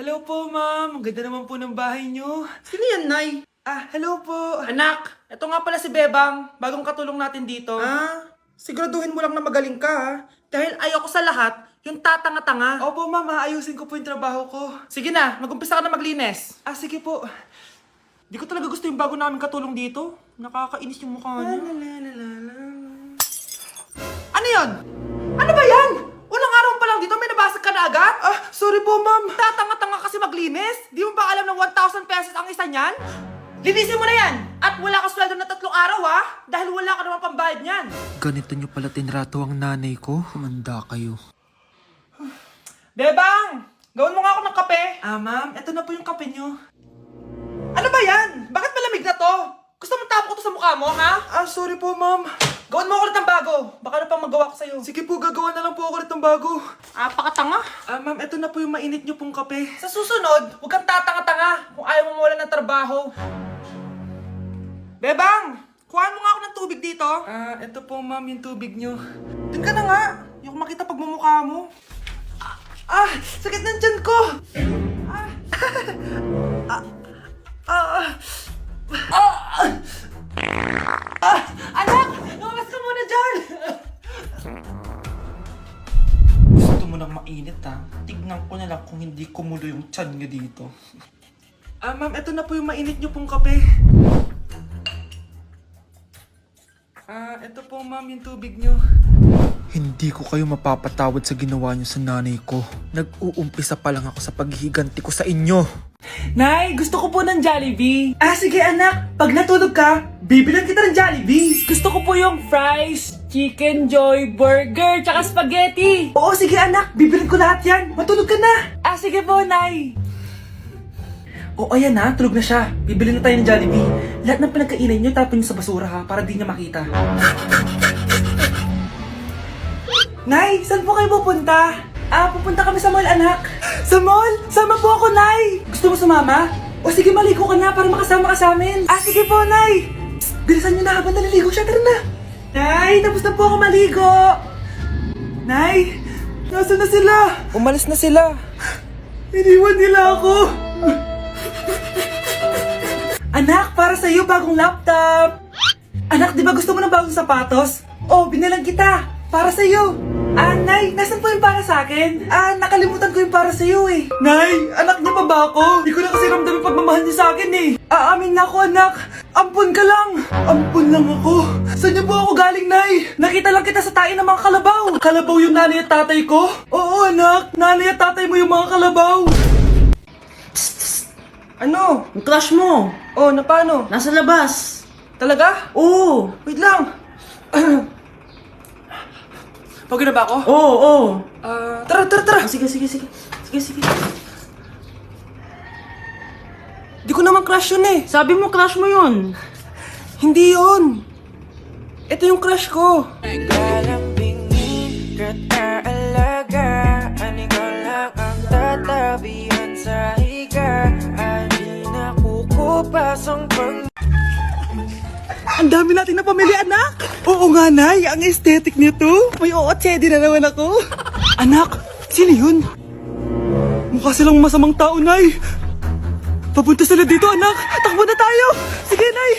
Hello po, ma'am. Ang ganda naman po ng bahay niyo. Sino yan, Nay? Hello po. Anak, ito nga pala si Bebang, bagong katulong natin dito. Siguraduhin mo lang na magaling ka, ha? Dahil ayoko sa lahat, yung tatanga-tanga. Opo, ma'am. Aayusin ko po yung trabaho ko. Sige na, mag-umpisa ka na maglinis. Sige po. Di ko talaga gusto yung bago namin katulong dito. Nakakainis yung mukha niya. Ano yun? Ano ba yan? Unang araw pa lang dito, may nabasag ka na agad? Sorry po, ma'am. Tatanga-tanga kasi maglinis? Di mo ba alam ng 1,000 pesos ang isa niyan? Linisin mo na yan! At wala ka sweldo na 3 araw, ha? Dahil wala ka naman pambayad niyan. Ganito nyo pala tinrato ang nanay ko. Humanda kayo. Bebang! Gawin mo nga ako ng kape. Ma'am. Ito na po yung kape niyo. Ano ba yan? Bakit malamig na to? Gusto mo tapo ko to sa mukha mo, ha? Sorry po, ma'am. Gawin mo ako ulit ng bago. Baka ano pang magawa ko sa'yo. Sige po, gagawa na lang po ako ulit ng bago. Pakatanga. Ma'am, ito na po yung mainit niyo pong kape. Sa susunod, huwag kang tatanga-tanga kung ayaw mo mawalan ng trabaho. Bebang! Kuhaan mo nga ako ng tubig dito. Ito po, ma'am, yung tubig niyo. Doon ka na nga. Yung makita pagmumukha mo. Sakit ng tiyan ko! Anak! Lumabas ka muna dyan! Gusto mo nang mainit, ha? Tignan ko na lang kung hindi kumulo yung tiyan niyo dito. Ma'am, ito na po yung mainit niyo pong kape. Ito po, ma'am, yung tubig niyo. Hindi ko kayo mapapatawad sa ginawa nyo sa nanay ko. Nag-uumpisa pa lang ako sa paghihiganti ko sa inyo. Nay, gusto ko po ng Jollibee. Sige, anak. Pag natulog ka, bibilan kita ng Jollibee. Gusto ko po yung fries, chicken joy, burger, tsaka spaghetti. Oo, sige, anak. Bibilan ko lahat yan. Matulog ka na. Sige po, Nay. Ayan na. Tulog na siya. Bibili na tayo ng Jollibee. Lahat ng pinagkainan niyo, tapon niyo sa basura, ha? Para di niya makita. Nay, saan po kayo pupunta? Pupunta kami sa mall, anak. Sa mall? Sama po ako, Nay. Gusto mo sumama? Sige, maligo ka na para makasama ka sa amin. Sige po, Nay. Psst, bilisan niyo na habang naliligo siya. Tara na. Nay, tapos na po ako maligo. Nay, nasaan na sila? Umalis na sila. Iniwan nila ako. Anak, para sa'yo bagong laptop. Anak, di ba gusto mo ng bagong sapatos? Binilang kita. Para sa'yo. Nay, nasan po yung para sa akin? Nakalimutan ko yung para sa'yo eh. Nay, anak niya pa ba ako? Di ko na kasi ramdam yung pagmamahal niya sa akin eh. Aamin na ako, anak. Ampun ka lang. Ampun lang ako. Saan niyo po ako galing, Nay? Nakita lang kita sa tain ng mga kalabaw. Kalabaw yung nanay at tatay ko? Oo, anak. Nanay at tatay mo yung mga kalabaw. Ano? Yung crush mo, Na paano? nasa labas. Talaga? Oo. Wait lang. Pagod na ba ako? Oo. Tara. Sige. Di ko naman crush yun eh. Sabi mo crush mo yun. Hindi yun. Ito yung crush ko. Lalambingin ka't aalagaan, ikaw lang ang tatabihan sa higaan. Di nakukupas ang Ang dami natin na pamilya, anak. Oo nga, Nay. Ang aesthetic nito. May ootsedi na naman ako. Anak, sino yun? Mukha silang masamang tao, Nay. Papunta sila dito, anak. Takbo na tayo. Sige, Nay.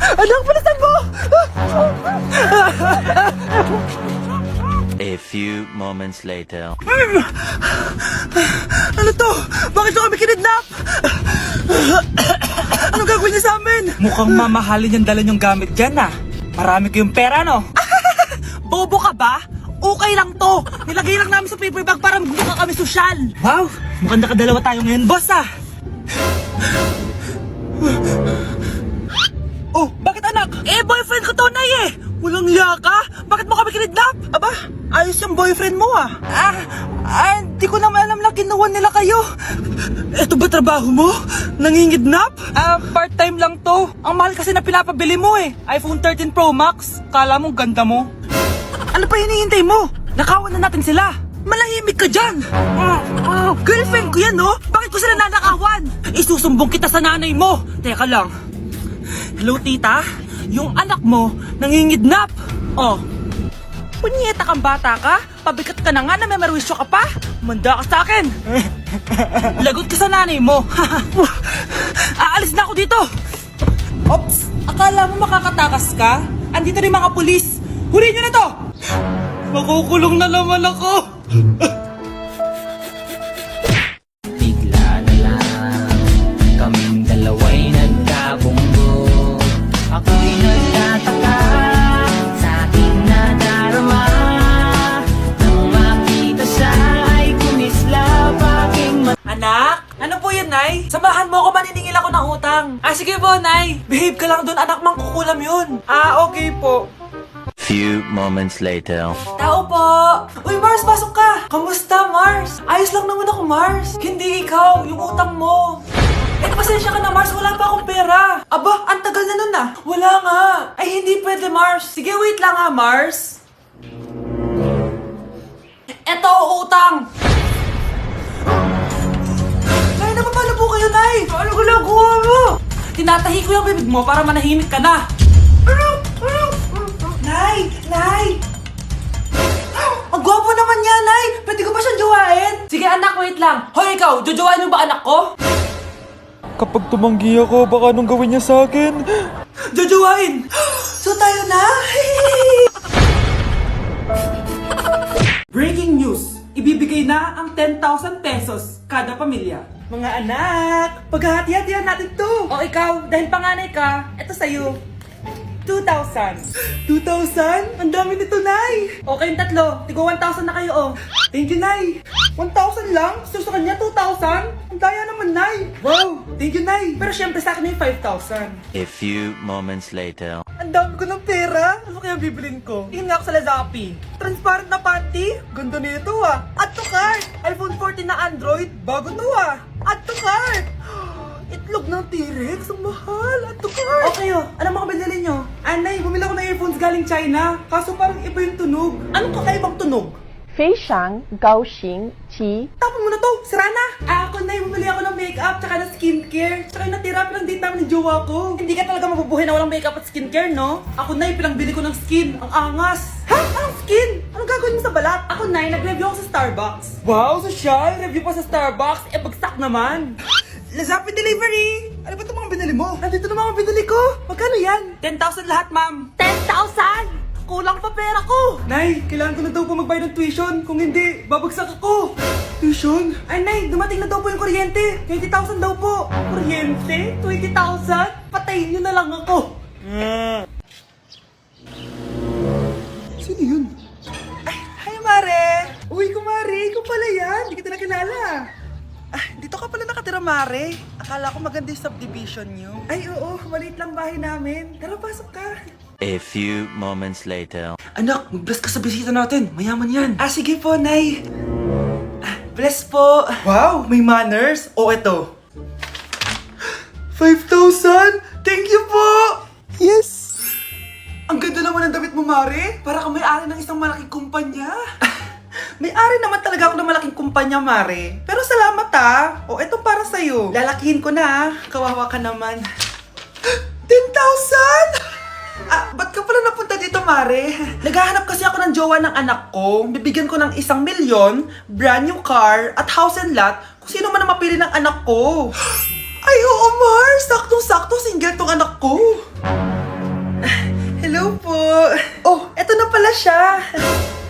Anak, palasan mo. A few moments later. Ano to? Bakit ko kami kinidnap? Anong gagawin niya sa amin? Mukhang mamahalin yung dala yung gamit dyan, Marami kayong pera, no? Bobo ka ba? Okay lang to. Nilagay lang namin sa paper bag para magmukha kami sosyal. Wow, mukhang nakadalawa tayo ngayon, boss, Bakit anak? Boyfriend ko to, Nay eh. Walang liya ka? Bakit mo kami kinidnap? Aba, ayos yung boyfriend mo Hindi ko naman alam na kinuha nila kayo. Ito ba trabaho mo? Nangingidnap? Part-time lang to. Ang mahal kasi na pinapabili mo iPhone 13 Pro Max. Kala mo ganda mo. Ano pa hinihintay mo? Nakawan na natin sila. Malahimik ka dyan. Girlfriend ko yan, no? Bakit ko sila nanakawan? Isusumbong kita sa nanay mo. Teka lang. Hello, tita? Yung anak mo nangingidnap. Punyeta kang bata ka? Pabikat ka na nga na may marwisyo ka pa? Manda ka sa akin! Lagot ka sa nanay mo! Aalis na ako dito! Ops! Akala mo makakatakas ka? Andito rin mga pulis! Huli nyo na to! Makukulong na naman ako! Bigla na lang kaming dalawa'y nagkabunggo. Ako'y nagtataka sa aking nadarama. Nang makita siya ay kumislap aking Anak? Ano po yan, Nay? Samahan mo ako, maniningil ako ng utang. Sige po, Nay. Behave ka lang doon, anak, mangkukulam yun. Okay po. Few moments later. Tao po! Uy, Mars, pasok ka! Kamusta, Mars? Ayos lang naman ako, Mars. Hindi ikaw, yung utang mo. Pasensya ka na, Mars. Wala pa akong pera. Aba, ang tagal na nun ah. Wala nga. Ay, hindi pwede, Mars. Sige, wait lang ha, Mars. Eto, utang. Nay, napapala po kayo, Nay. Ano ginagawa mo? Tinatahi ko yung bibig mo para manahimik ka na. Nay! Nay! Ang gwapo naman niya, Nay! Pwede ko ba siyang jowain? Sige anak, wait lang. Hoy ikaw, jojowain mo ba anak ko? Kapag tumanggi ako, baka anong gawin niya sa akin? Jojowain! So tayo na! Breaking news! Ibibigay na ang 10,000 pesos kada pamilya. Mga anak, paghahati-hatihan natin to. O ikaw, dahil panganay ka, eto sa'yo. 2,000. 2,000? Ang dami nito, Nay! Okay yung tatlo. Tigo 1,000 na kayo, oh. Thank you, Nay. 1,000 lang? So sa kanya, 2,000? Ang daya naman, Nay. Wow! Thank you, Nay. Pero syempre sa akin yung 5,000. A few moments later. Ang dami ko ng pera. Ano kaya bibilin ko? Tingin nga ako sa Lazappi. Transparent na panty? Ganda nito ah. Add to cart. iPhone 14 na Android? Bago to ah. Add to cart. Itlog ng T-Rex? Ang mahal. Add to cart. Okay oh. Ano mga binili nyo? Anay, bumili ako ng earphones galing China. Kaso parang iba yung tunog. Anong kakaibang tunog? 非常高兴其 Tapon mo na to! Sira na! Ako na bumili ako ng makeup tsaka ng skincare. Tsaka yung natira pa ng date namin ng jowa ko. Hindi ka talaga mabubuhay na walang makeup at skincare, no? Ako na bili ko ng skin. Ang angas! Ha? Anong skin? Anong gagawin mo sa balat? Ako na nag-review ako sa Starbucks. Wow, social! Review pa sa Starbucks? Bagsak naman! Lazappi delivery! Ano ba itong mga binili mo? Nandito na mga binili ko! Magkano yan? 10,000 lahat, ma'am! 10,000? Kulang pa pera ko! Nay, kailangan ko na daw po magbayad ng tuition. Kung hindi, babagsak ako. Tuition? Ay, Nay, dumating na daw po yung kuryente. 20,000 daw po. Kuryente? 20,000? Patayin niyo na lang ako. Sino yun? Ay, hi, Mare! Uy, kumare, ikaw pala yan. Hindi kita nakilala. Dito ka pala nakatira, Mare. Akala ko maganda yung subdivision niyo. Ay, oo. Maliit lang bahay namin. Tara, pasok ka. A few moments later. Anak, mag-bless ka sa bisita natin. Mayaman yan. Sige po, Nay. Bless po. Wow, may manners. Eto. 5,000? Thank you po! Yes! Ang ganda naman ng damit mo, Mare. Para kang may-ari ng isang malaking kumpanya. May-ari naman talaga ako ng malaking kumpanya, Mare. Pero salamat eto para sa'yo. Lalakihin ko na Kawawa ka naman. 10,000? Ba't ka pala napunta dito, Mare? Naghahanap kasi ako ng jowa ng anak ko. Bibigyan ko ng 1 milyon, brand new car, at house and lot kung sino man ang mapili ng anak ko. Ay, oo, Mar! Saktong-sakto, single tong anak ko. Hello po. Oh, eto na pala siya.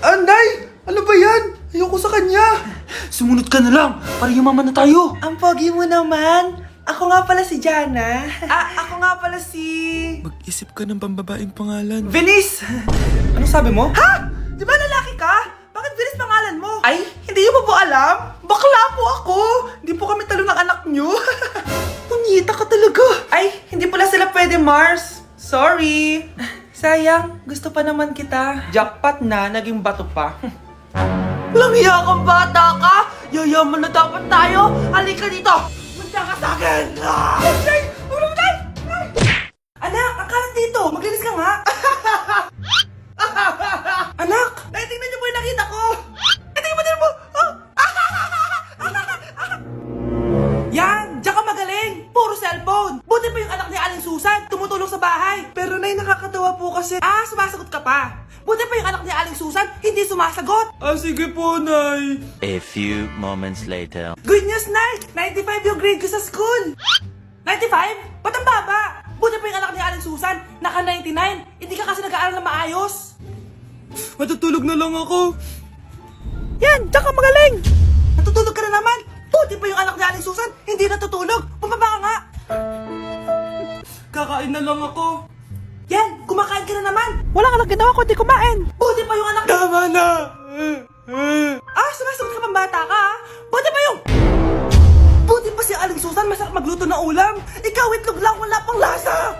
Anday! Ano ba yan? Ayoko sa kanya. Sumunod ka na lang, para yumaman na tayo. Ang pogi mo naman. Ako nga pala si Jana. Ako nga pala si... Mag-isip ka ng pambabaeng pangalan. Venice! Ano sabi mo? Ha? Di ba lalaki ka? Bakit Venice pangalan mo? Ay, hindi mo po alam? Bakla po ako! Hindi po kami talo ng anak nyo. Punyita ka talaga. Ay, hindi pala sila pwede, Mars. Sorry. Sayang, gusto pa naman kita. Jackpot na, naging bato pa. Walang hiya kang bata ka! Yayaman na dapat tayo! Halika dito! Munta ka sa akin! Anak, ang kalat dito! Maglinis ka nga! Anak! Tingnan niyo po yung nakita ko! Tingnan mo din mo! Yan! Diyan ka magaling! Puro cellphone! Buti pa yung anak ni Aling Susan! Tumutulong sa bahay! Pero Nay, nakakatawa po kasi... sumasagot ka pa! Buti pa pa yung anak ni Aling Susan? Hindi sumasagot. Ah, sige po, Nay. A few moments later. Good news, Nay! 95 yung grade ko sa school! 95? Ba't ang baba? Buti pa yung anak ni Aling Susan, naka 99. Hindi ka kasi nag-aaral na maayos. Matutulog na lang ako. Yan, tsaka magaling! Natutulog ka na naman! Buti pa yung anak ni Aling Susan, hindi natutulog! Bumaba ka nga! Kakain na lang ako. Yan, kumakain ka na naman! Wala ka lang ginawa kundi kumain! Buti pa yung anak... Tama na! Sumasagot ka pang bata ka, ha? Buti pa yung... Buti pa si Aling Susan, masarap magluto ng ulam! Ikaw, itlog lang, wala pang lasa!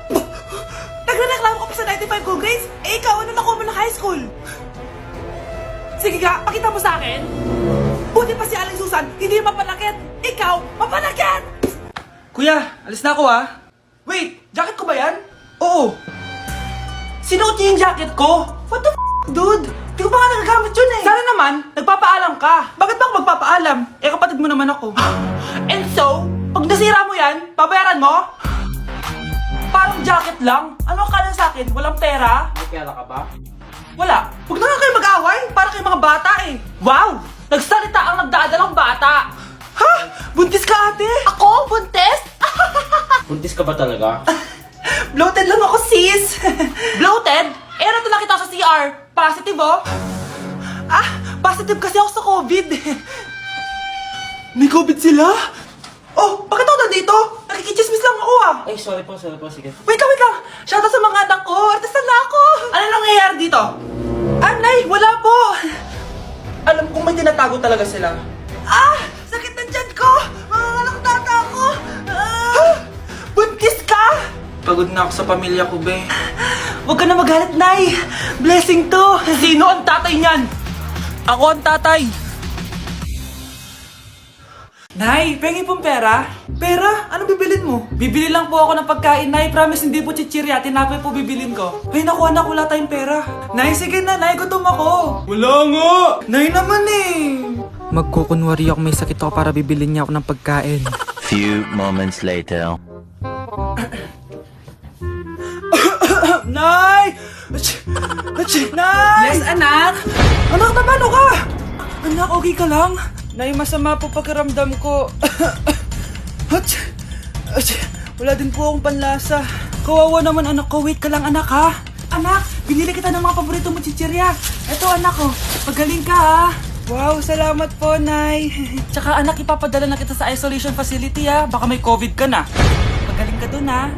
Nagre-reklamo ka pa sa 95 good grades? Eh, ikaw, ano nakuha mo ng high school? Sige ka, pakita mo sa akin! Buti pa si Aling Susan, hindi mapanakit! Ikaw, mapanakit! Kuya, alis na ako ah. Wait, jacket ko ba yan? Oo. Sinuot niyo yung jacket ko? What the dude? Di ko pa nga nagagamit yun eh! Sana naman, nagpapaalam ka. Bakit ba ako magpapaalam? Eh, kapatid mo naman ako. And so, pag nasira mo yan, babayaran mo? Parang jacket lang. Ano ka sa akin? Walang pera? May pera ka ba? Wala. Huwag na nga kayo mag-away. Para kayo mga bata eh. Wow! Nagsalita ang nagdadalang bata. Ha? Buntis ka ate? Ako? Buntes? Buntis ka ba talaga? Bloated lang ako sis. Bloated? Eh, ano nakita sa CR? Positive oh? Positive kasi ako sa COVID. May COVID sila? Oh, bakit ako nandito? Nakikichismis lang ako ah. Ay, sorry po, sige. Wait lang. Shoutout sa mga anak ko. Artista na ako. Ano nangyayari dito? Nay, wala po. Alam kong may tinatago talaga sila. Sakit ng tiyan ko! Mga tata ko! Buntis ka? Pagod na ako sa pamilya ko, be. Huwag ka na magalit, Nay! Blessing to! Sino ang tatay niyan? Ako ang tatay. Nay, pengi pong pera? Pera? Anong bibilin mo? Bibili lang po ako ng pagkain, Nay. Promise, hindi po chichirya. Tinapay po bibilin ko. Ay, naku anak, wala tayong pera. Nay, sige na, Nay, gutom ako. Wala nga. Nay naman eh. Magkukunwari ako may sakit ako para bibilin niya ako ng pagkain. Few moments later. Nay! Nay! Yes, anak! Anak, namano ka? Anak, okay ka lang? Nay, masama po pakiramdam ko. Wala din po akong panlasa. Kawawa naman anak ko. Wait ka lang anak ha. Anak, binili kita ng mga paborito mo chichirya. Eto, anak ko. Pagaling ka, ha? Wow, salamat po, Nay. Tsaka, anak, ipapadala na kita sa isolation facility, ha? Baka may COVID ka na. Pagaling ka dun, ha?